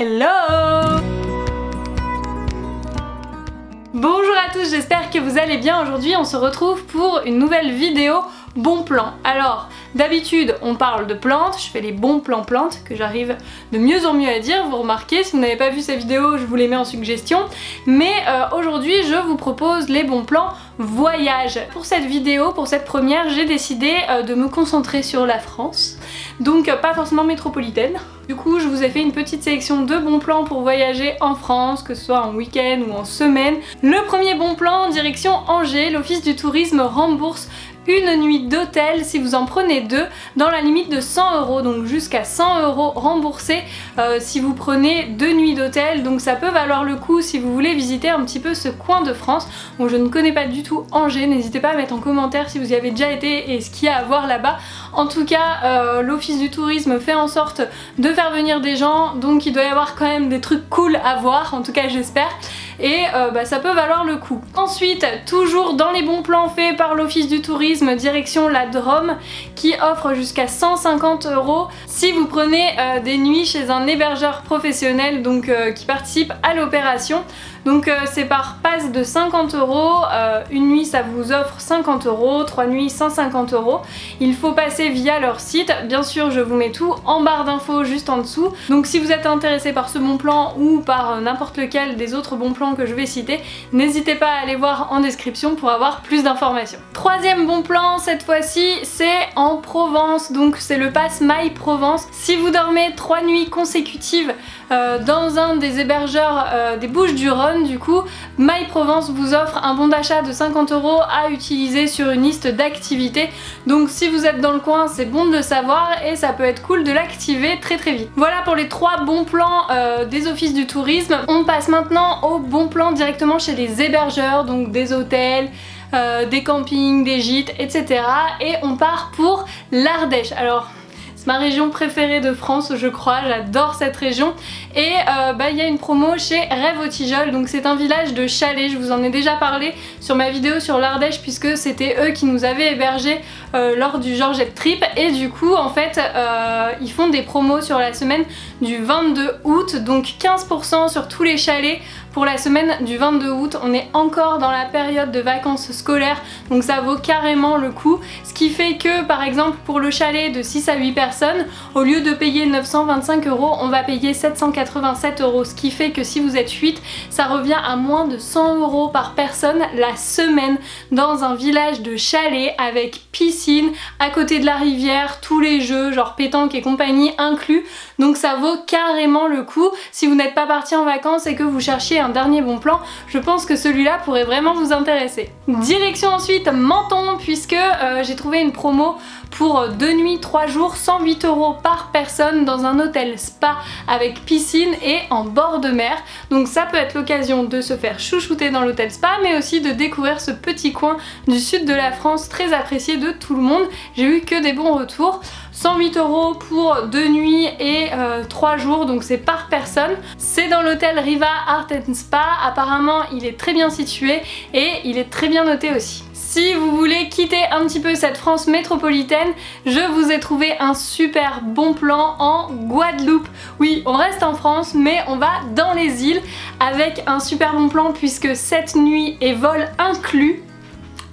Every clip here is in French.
Hello! Bonjour à tous, j'espère que vous allez bien. Aujourd'hui on se retrouve pour une nouvelle vidéo bon plan. Alors d'habitude on parle de plantes, je fais les bons plans plantes que j'arrive de mieux en mieux à dire, vous remarquez, si vous n'avez pas vu ces vidéos je vous les mets en suggestion, mais aujourd'hui je vous propose les bons plans voyage. Pour cette vidéo, pour cette première, j'ai décidé de me concentrer sur la France, donc pas forcément métropolitaine. Du coup je vous ai fait une petite sélection de bons plans pour voyager en France, que ce soit en week-end ou en semaine. Le premier bon plan, direction Angers, l'office du tourisme rembourse une nuit d'hôtel si vous en prenez deux dans la limite de 100 €, donc jusqu'à 100 € remboursés si vous prenez 2 nuits d'hôtel, donc ça peut valoir le coup si vous voulez visiter un petit peu ce coin de France. Bon, je ne connais pas du tout Angers, n'hésitez pas à mettre en commentaire si vous y avez déjà été et ce qu'il y a à voir là-bas. En tout cas l'office du tourisme fait en sorte de faire venir des gens, donc il doit y avoir quand même des trucs cool à voir, en tout cas j'espère. Et ça peut valoir le coup. Ensuite, toujours dans les bons plans faits par l'office du tourisme, direction la Drôme, qui offre jusqu'à 150 € si vous prenez des nuits chez un hébergeur professionnel, donc qui participe à l'opération. Donc c'est par pass de 50 €, une nuit ça vous offre 50 €, 3 nuits 150 €. Il faut passer via leur site, bien sûr je vous mets tout en barre d'infos juste en dessous. Donc si vous êtes intéressé par ce bon plan ou par n'importe lequel des autres bons plans que je vais citer, n'hésitez pas à aller voir en description pour avoir plus d'informations. Troisième bon plan, cette fois-ci c'est en Provence, donc c'est le pass My Provence. Si vous dormez 3 nuits consécutives dans un des hébergeurs des Bouches-du-Rhône, du coup My Provence vous offre un bon d'achat de 50 € à utiliser sur une liste d'activités. Donc si vous êtes dans le coin, c'est bon de le savoir et ça peut être cool de l'activer très vite. Voilà pour les 3 bons plans des offices du tourisme. On passe maintenant aux bons plans directement chez les hébergeurs, donc des hôtels, des campings, des gîtes, etc. Et on part pour l'Ardèche. Alors c'est ma région préférée de France, je crois, j'adore cette région. Et il y a une promo chez Rêve aux Tigeoles, donc c'est un village de chalets, je vous en ai déjà parlé sur ma vidéo sur l'Ardèche puisque c'était eux qui nous avaient hébergés lors du Georgette Trip. Et du coup en fait ils font des promos sur la semaine du 22 août, donc 15% sur tous les chalets pour la semaine du 22 août. On est encore dans la période de vacances scolaires, donc ça vaut carrément le coup. Ce qui fait que par exemple pour le chalet de 6 à 8 personnes, au lieu de payer 925 €, on va payer 787 €, ce qui fait que si vous êtes 8, ça revient à moins de 100 € par personne la semaine dans un village de chalet avec piscine, à côté de la rivière, tous les jeux genre pétanque et compagnie inclus, donc ça vaut carrément le coup. Si vous n'êtes pas parti en vacances et que vous cherchiez un dernier bon plan, je pense que celui-là pourrait vraiment vous intéresser. Direction ensuite Menton, puisque j'ai trouvé une promo pour 2 nuits 3 jours, 108 € par personne dans un hôtel spa avec piscine et en bord de mer. Donc ça peut être l'occasion de se faire chouchouter dans l'hôtel spa, mais aussi de découvrir ce petit coin du sud de la France très apprécié de tout le monde. J'ai eu que des bons retours. 108 € pour 2 nuits et 3 jours, donc c'est par personne. C'est dans l'hôtel Riva Art & Spa, apparemment il est très bien situé et il est très bien noté aussi. Si vous voulez quitter un petit peu cette France métropolitaine, je vous ai trouvé un super bon plan en Guadeloupe. Oui, on reste en France, mais on va dans les îles avec un super bon plan puisque 7 nuits et vol inclus.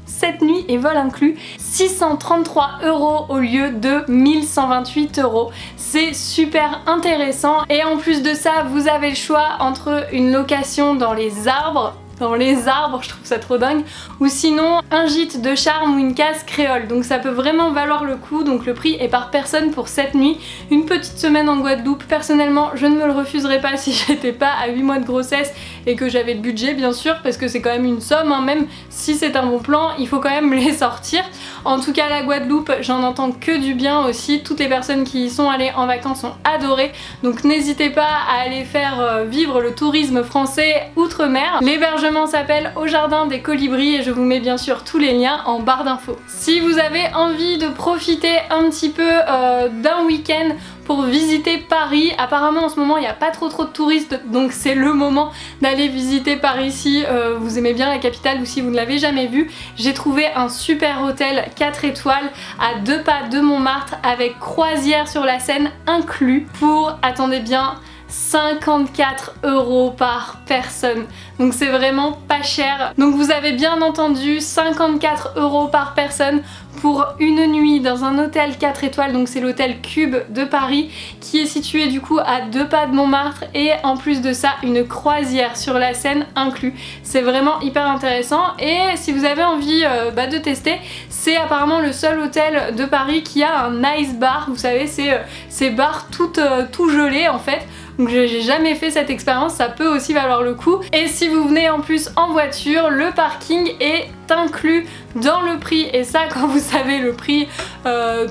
7 nuits et vol inclus, 633 € au lieu de 1128 €. C'est super intéressant et en plus de ça, vous avez le choix entre une location dans les arbres, je trouve ça trop dingue, ou sinon un gîte de charme ou une case créole, donc ça peut vraiment valoir le coup. Donc le prix est par personne pour 7 nuits, une petite semaine en Guadeloupe. Personnellement je ne me le refuserais pas si j'étais pas à 8 mois de grossesse et que j'avais le budget bien sûr, parce que c'est quand même une somme, hein. Même si c'est un bon plan, il faut quand même les sortir. En tout cas la Guadeloupe, j'en entends que du bien aussi, toutes les personnes qui y sont allées en vacances ont adoré, donc n'hésitez pas à aller faire vivre le tourisme français outre-mer. L'hébergement s'appelle Au Jardin des Colibris et je vous mets bien sûr tous les liens en barre d'infos. Si vous avez envie de profiter un petit peu d'un week-end pour visiter Paris. Apparemment en ce moment il n'y a pas trop de touristes, donc c'est le moment d'aller visiter Paris si vous aimez bien la capitale ou si vous ne l'avez jamais vue. J'ai trouvé un super hôtel 4 étoiles à 2 pas de Montmartre avec croisière sur la Seine inclus pour, attendez bien, 54 € par personne. Donc c'est vraiment pas cher. Donc vous avez bien entendu, 54 € par personne pour une nuit dans un hôtel 4 étoiles, donc c'est l'hôtel Cube de Paris qui est situé du coup à 2 pas de Montmartre et en plus de ça une croisière sur la Seine inclus. C'est vraiment hyper intéressant et si vous avez envie de tester, c'est apparemment le seul hôtel de Paris qui a un ice bar, vous savez ces bars tout gelés en fait. Donc j'ai jamais fait cette expérience, ça peut aussi valoir le coup. Et si vous venez en plus en voiture, le parking est inclus dans le prix. Et ça, quand vous savez le prix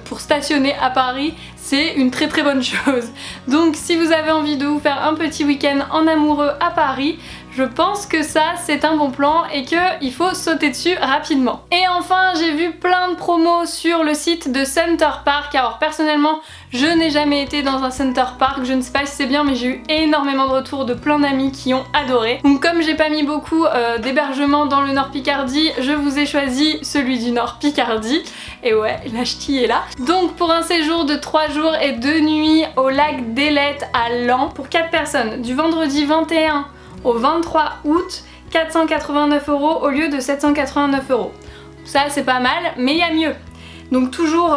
pour stationner à Paris, c'est une très bonne chose. Donc si vous avez envie de vous faire un petit week-end en amoureux à Paris, je pense que ça c'est un bon plan et qu'il faut sauter dessus rapidement. Et enfin j'ai vu plein de promos sur le site de Center Parc. Alors personnellement je n'ai jamais été dans un Center Parc, je ne sais pas si c'est bien mais j'ai eu énormément de retours de plein d'amis qui ont adoré. Donc comme j'ai pas mis beaucoup d'hébergements dans le Nord Picardie, je vous ai choisi celui du Nord Picardie. Et ouais, la ch'ti est là. Donc pour un séjour de 3 jours et 2 nuits au lac d'Elette à Laon pour 4 personnes, du vendredi 21 au 23 août, 489 € au lieu de 789 €. Ça c'est pas mal, mais il y a mieux. Donc toujours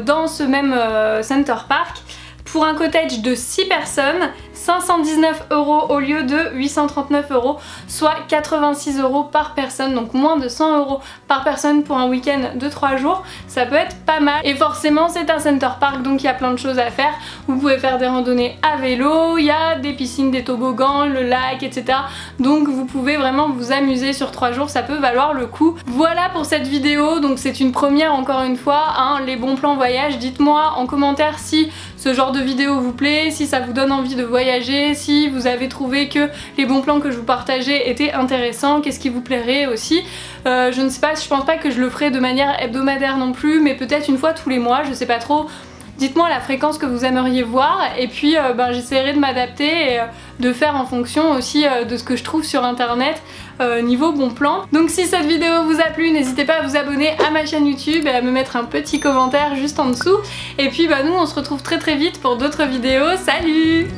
dans ce même Center Parc, pour un cottage de 6 personnes, 519 € au lieu de 839 €, soit 86 € par personne, donc moins de 100 € par personne pour un week-end de 3 jours. Ça peut être pas mal et forcément c'est un Center Parc donc il y a plein de choses à faire. Vous pouvez faire des randonnées à vélo, il y a des piscines, des toboggans, le lac, etc. Donc vous pouvez vraiment vous amuser sur 3 jours, ça peut valoir le coup. Voilà pour cette vidéo, donc c'est une première encore une fois, hein, les bons plans voyage. Dites-moi en commentaire si ce genre de vidéo vous plaît, si ça vous donne envie de voyager, si vous avez trouvé que les bons plans que je vous partageais étaient intéressants, qu'est-ce qui vous plairait aussi. Je ne sais pas, je pense pas que je le ferai de manière hebdomadaire non plus, mais peut-être une fois tous les mois, je sais pas trop. Dites-moi la fréquence que vous aimeriez voir et puis j'essaierai de m'adapter et de faire en fonction aussi de ce que je trouve sur internet niveau bon plan. Donc si cette vidéo vous a plu, n'hésitez pas à vous abonner à ma chaîne YouTube et à me mettre un petit commentaire juste en dessous. Et puis nous on se retrouve très vite pour d'autres vidéos. Salut!